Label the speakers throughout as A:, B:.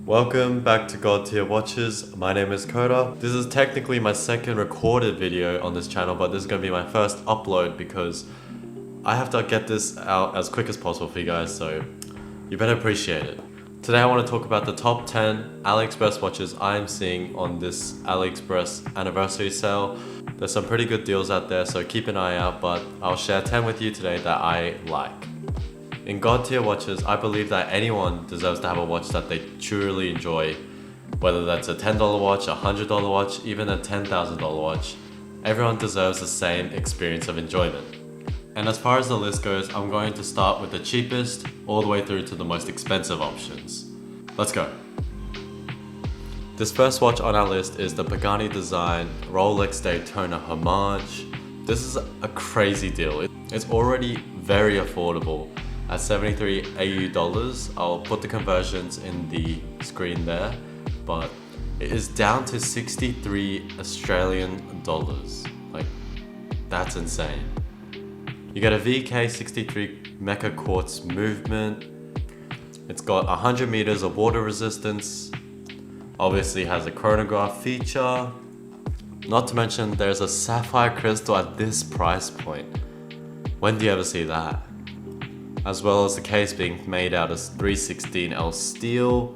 A: Welcome back to God Tier Watches. My name is Koda. This is technically my second recorded video on this channel, but this is going to be my first upload because I have to get this out as quick as possible for you guys, so you better appreciate it. Today I want to talk about the top 10 Aliexpress watches I'm seeing on this Aliexpress anniversary sale. There's some pretty good deals out there, so keep an eye out, but I'll share 10 with you today that I like. In God Tier Watches, I believe that anyone deserves to have a watch that they truly enjoy, whether that's a $10 watch, a $100 watch, even a $10,000 watch. Everyone deserves the same experience of enjoyment. And as far as the list goes, I'm going to start with the cheapest all the way through to the most expensive options. Let's go. This first watch on our list is the Pagani design Rolex Daytona Homage. This is a crazy deal. It's already very affordable at 73 AU dollars. I'll put the conversions in the screen there, but it is down to 63 Australian dollars. Like, that's insane. You get a VK63 Mecha Quartz movement. It's got 100 meters of water resistance. Obviously has a chronograph feature. Not to mention there's a sapphire crystal at this price point. When do you ever see that? As well as the case being made out of 316L steel,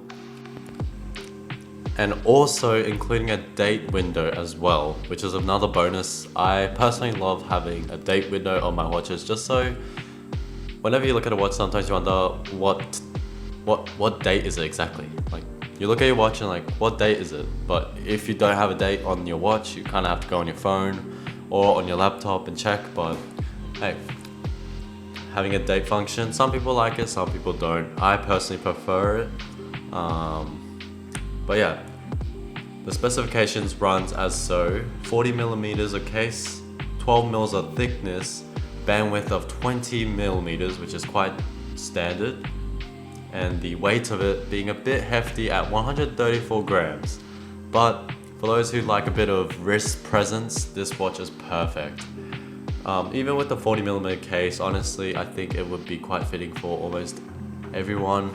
A: and also including a date window as well, which is another bonus. I personally love having a date window on my watches, just so whenever you look at a watch, sometimes you wonder what date is it exactly. Like, you look at your watch and like, what date is it? But if you don't have a date on your watch, you kind of have to go on your phone or on your laptop and check. But hey, having a date function, some people like it, some people don't. I personally prefer it. But yeah, the specifications runs as so: 40 millimeters of case, 12 mils of thickness, bandwidth of 20 millimeters, which is quite standard, and the weight of it being a bit hefty at 134 grams. But for those who like a bit of wrist presence, this watch is perfect. Even with the 40mm case, honestly, I think it would be quite fitting for almost everyone.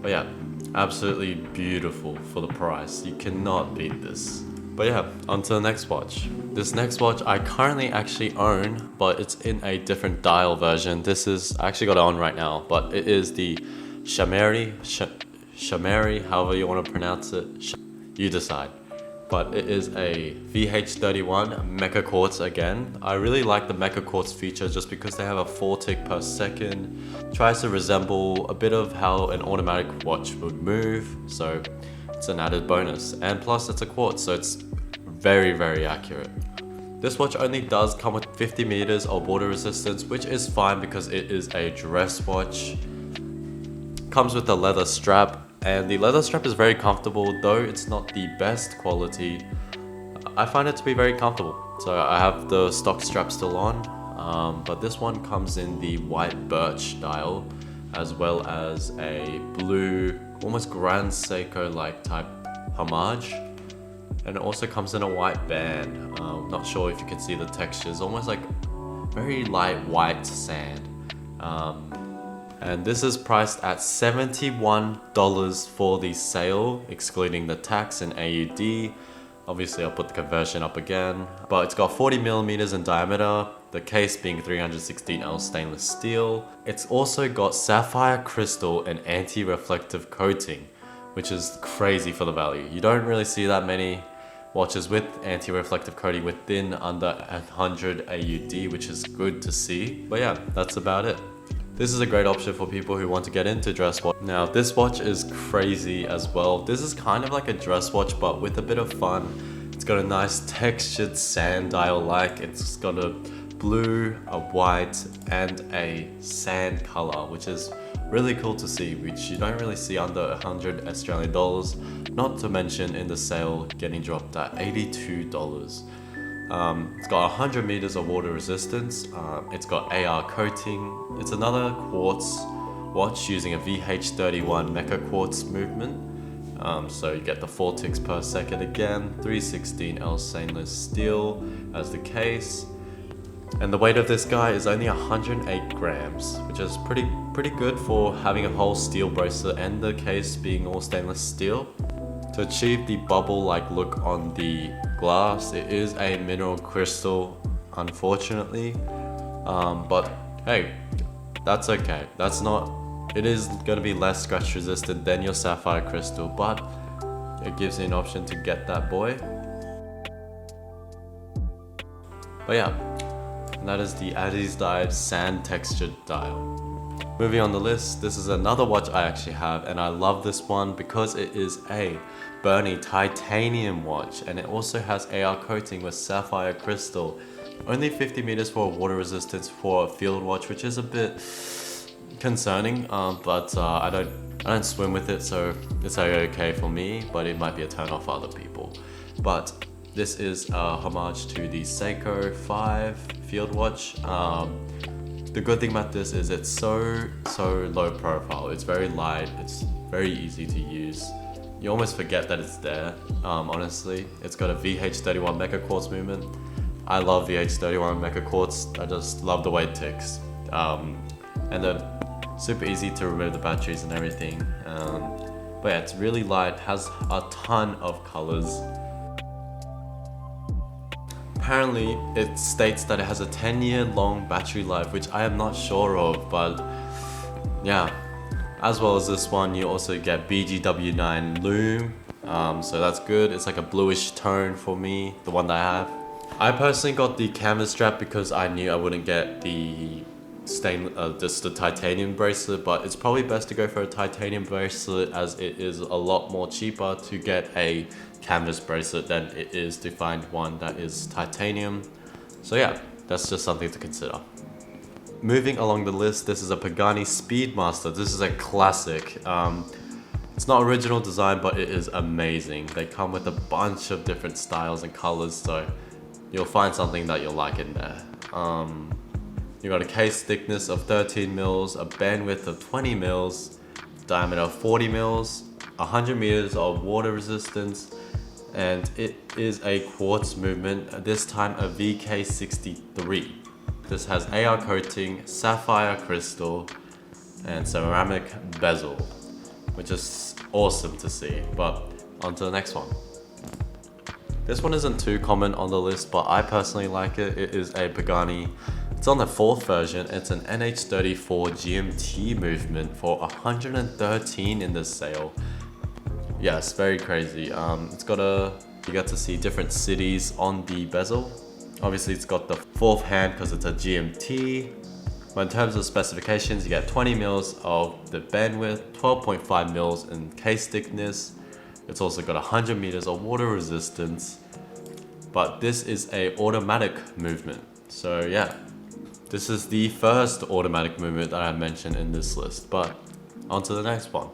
A: But yeah, absolutely beautiful for the price. You cannot beat this. But yeah, on to the next watch. This next watch I currently actually own, but it's in a different dial version. I actually got it on right now, but it is the Shamsha, however you want to pronounce it. You decide. But it is a VH31 Mecha Quartz again. I really like the Mecha Quartz feature just because they have a 4 tick per second. Tries to resemble a bit of how an automatic watch would move, so it's an added bonus. And plus it's a quartz, so it's very, very accurate. This watch only does come with 50 meters of water resistance, which is fine because it is a dress watch. Comes with a leather strap, and the leather strap is very comfortable, though it's not the best quality. I find it to be very comfortable. So I have the stock strap still on, but this one comes in the white birch dial, as well as a blue, almost Grand Seiko-like type Homage. And it also comes in a white band. Not sure if you can see the textures, almost like very light white sand. And this is priced at $71 for the sale, excluding the tax and AUD. Obviously I'll put the conversion up again, but it's got 40 millimeters in diameter, the case being 316L stainless steel. It's also got sapphire crystal and anti-reflective coating, which is crazy for the value. You don't really see that many watches with anti-reflective coating within under 100 AUD, which is good to see. But yeah, that's about it. This is a great option for people who want to get into dress watch. Now, this watch is crazy as well. This is kind of like a dress watch, but with a bit of fun. It's got a nice textured sand dial-like. It's got a blue, a white, and a sand color, which is really cool to see, which you don't really see under 100 Australian dollars. Not to mention in the sale, getting dropped at $82. It's got 100 meters of water resistance. It's got AR coating. It's another quartz watch using a VH31 Mecha Quartz movement. So you get the 4 ticks per second again, 316L stainless steel as the case. And the weight of this guy is only 108 grams, which is pretty good for having a whole steel bracelet and the case being all stainless steel. To achieve the bubble-like look on the glass, it is a mineral crystal, unfortunately. But hey, that's okay. It is going to be less scratch resistant than your sapphire crystal, but it gives you an option to get that boy. But yeah, and that is the Aliexpress sand textured dial. Moving on the list, this is another watch I actually have, and I love this one because it is a Burnie titanium watch, and it also has AR coating with sapphire crystal. Only 50 meters for water resistance for a field watch, which is a bit concerning, but I don't swim with it, so it's okay for me, but it might be a turn off for other people. But this is a homage to the Seiko 5 field watch. The good thing about this is it's so low profile. It's very light, it's very easy to use. You almost forget that it's there, honestly. It's got a VH31 mecha quartz movement. I love VH31 mecha quartz. I just love the way it ticks. And then super easy to remove the batteries and everything. But yeah, it's really light, has a ton of colors. Apparently, it states that it has a 10-year long battery life, which I am not sure of, but yeah. As well as this one, you also get BGW9 Lume, so that's good. It's like a bluish tone for me, the one that I have. I personally got the canvas strap because I knew I wouldn't get the just the titanium bracelet, but it's probably best to go for a titanium bracelet as it is a lot more cheaper to get a canvas bracelet than it is to find one that is titanium. So yeah, that's just something to consider. Moving along the list, this is a Pagani Speedmaster. This is a classic. It's not original design, but it is amazing. They come with a bunch of different styles and colors, so you'll find something that you'll like in there. You got a case thickness of 13 mils, a bandwidth of 20 mils, diameter of 40 mils, 100 meters of water resistance, and it is a quartz movement, this time a VK63. This has AR coating, sapphire crystal, and ceramic bezel, which is awesome to see. But on to the next one. This one isn't too common on the list, but I personally like it. It is a Pagani. It's on the 4th version. It's an NH34 GMT movement for 113 in this sale. Yes, very crazy. You get to see different cities on the bezel. Obviously, it's got the 4th hand because it's a GMT. But in terms of specifications, you get 20 mils of the bandwidth, 12.5 mils in case thickness. It's also got 100 meters of water resistance. But this is a automatic movement. So yeah, this is the first automatic movement that I mentioned in this list. But on to the next one.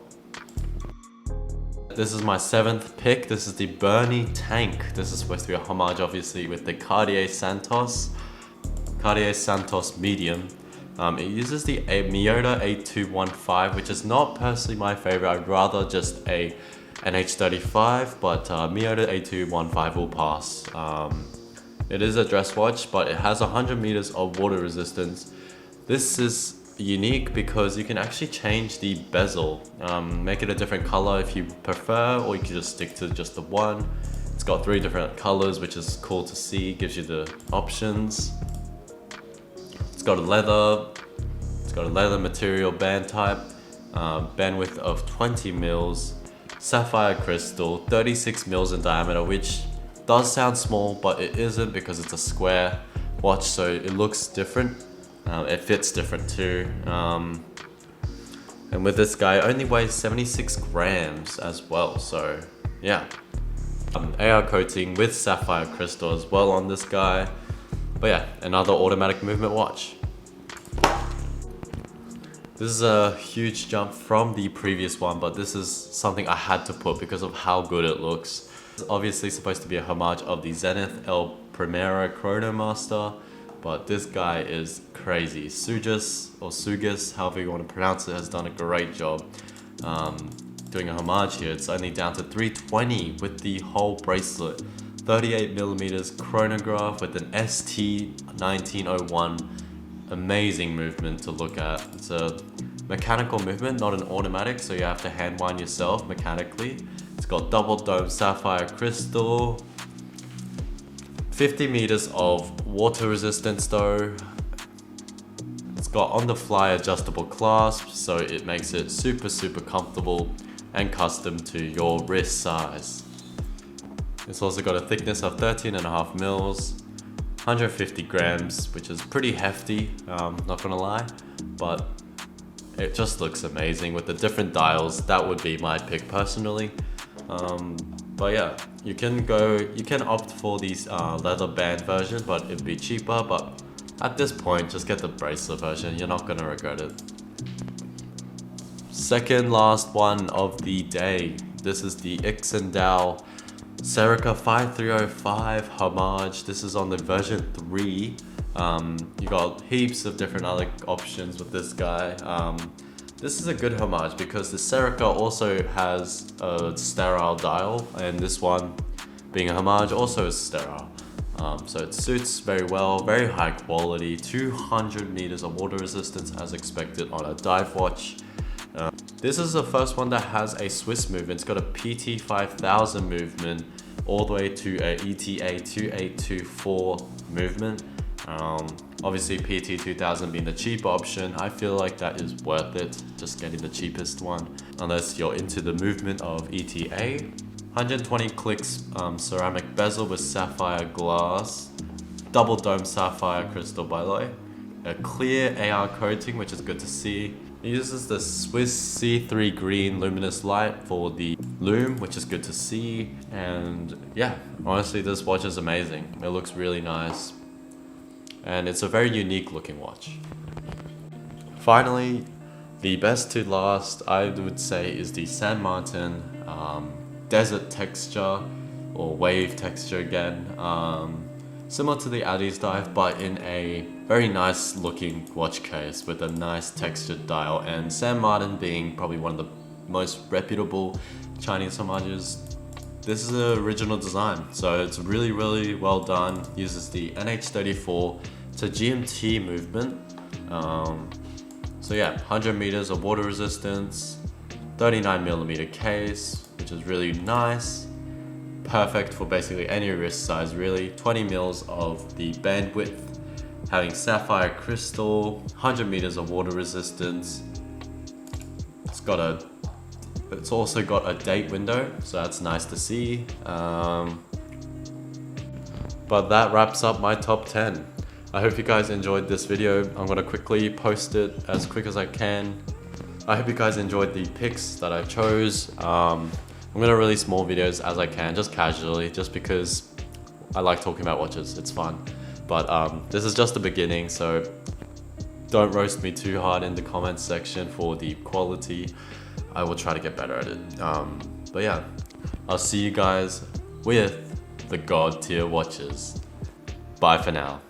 A: This is my 7th pick. This is the Burnie Tank. This is supposed to be a homage, obviously, with the Cartier Santos Medium. It uses the Miyota 8215, which is not personally my favorite. I'd rather just a NH35, but Miyota 8215 will pass. It is a dress watch, but it has 100 meters of water resistance. This is unique because you can actually change the bezel, make it a different color if you prefer, or you can just stick to just the one. It's got 3 different colors, which is cool to see, gives you the options. It's got a leather material band type, bandwidth of 20 mils, sapphire crystal, 36 mils in diameter, which does sound small, but it isn't because it's a square watch, so it looks different. It fits different too. And with this guy, it only weighs 76 grams as well, so yeah. AR coating with sapphire crystal as well on this guy. But yeah, another automatic movement watch. This is a huge jump from the previous one, but this is something I had to put because of how good it looks. It's obviously supposed to be a homage of the Zenith El Primera Chrono Master, but this guy is crazy. Sugis, however you want to pronounce it, has done a great job doing a homage here. It's only down to 320 with the whole bracelet. 38mm chronograph with an ST1901. Amazing movement to look at. It's a mechanical movement, not an automatic, so you have to hand wind yourself mechanically. It's got double dome sapphire crystal, 50 meters of water resistance though. It's got on the fly adjustable clasps, so it makes it super comfortable and custom to your wrist size. It's also got a thickness of 13.5 mils, 150 grams, which is pretty hefty, not gonna lie, but it just looks amazing with the different dials. That would be my pick personally. But yeah, you can opt for these leather band version, but it'd be cheaper. But at this point, just get the bracelet version. You're not gonna regret it. Second last one of the day. This is the Iendl Serica 5305 Homage. This is on the version 3. You got heaps of different other options with this guy. This is a good Homage because the Serica also has a sterile dial, and this one, being a Homage, also is sterile. So it suits very well, very high quality, 200 meters of water resistance as expected on a dive watch. This is the first one that has a Swiss movement. It's got a PT 5000 movement all the way to a ETA 2824 movement. Obviously PT 2000 being the cheaper option, I feel like that is worth it, just getting the cheapest one, unless you're into the movement of ETA. 120 clicks ceramic bezel with sapphire glass, double dome sapphire crystal by the way, a clear AR coating, which is good to see. It uses the Swiss C3 green luminous light for the lume, which is good to see. And yeah, honestly this watch is amazing. It looks really nice. And it's a very unique looking watch. Finally, the best to last, I would say, is the San Martin desert texture, or wave texture again. Similar to the Adi's dive, but in a very nice looking watch case with a nice textured dial. And San Martin being probably one of the most reputable Chinese homages, this is the original design, so it's really well done. Uses the NH34 to GMT movement. So yeah, 100 meters of water resistance, 39mm case, which is really nice. Perfect for basically any wrist size really. 20 mils of the bandwidth, having sapphire crystal, 100 meters of water resistance. It's also got a date window, so that's nice to see. But that wraps up my top 10. I hope you guys enjoyed this video. I'm gonna quickly post it as quick as I can. I hope you guys enjoyed the picks that I chose. I'm gonna release more videos as I can, just casually, just because I like talking about watches, it's fun. But this is just the beginning, so don't roast me too hard in the comments section for the quality. I will try to get better at it. But yeah, I'll see you guys with the God tier watches. Bye for now.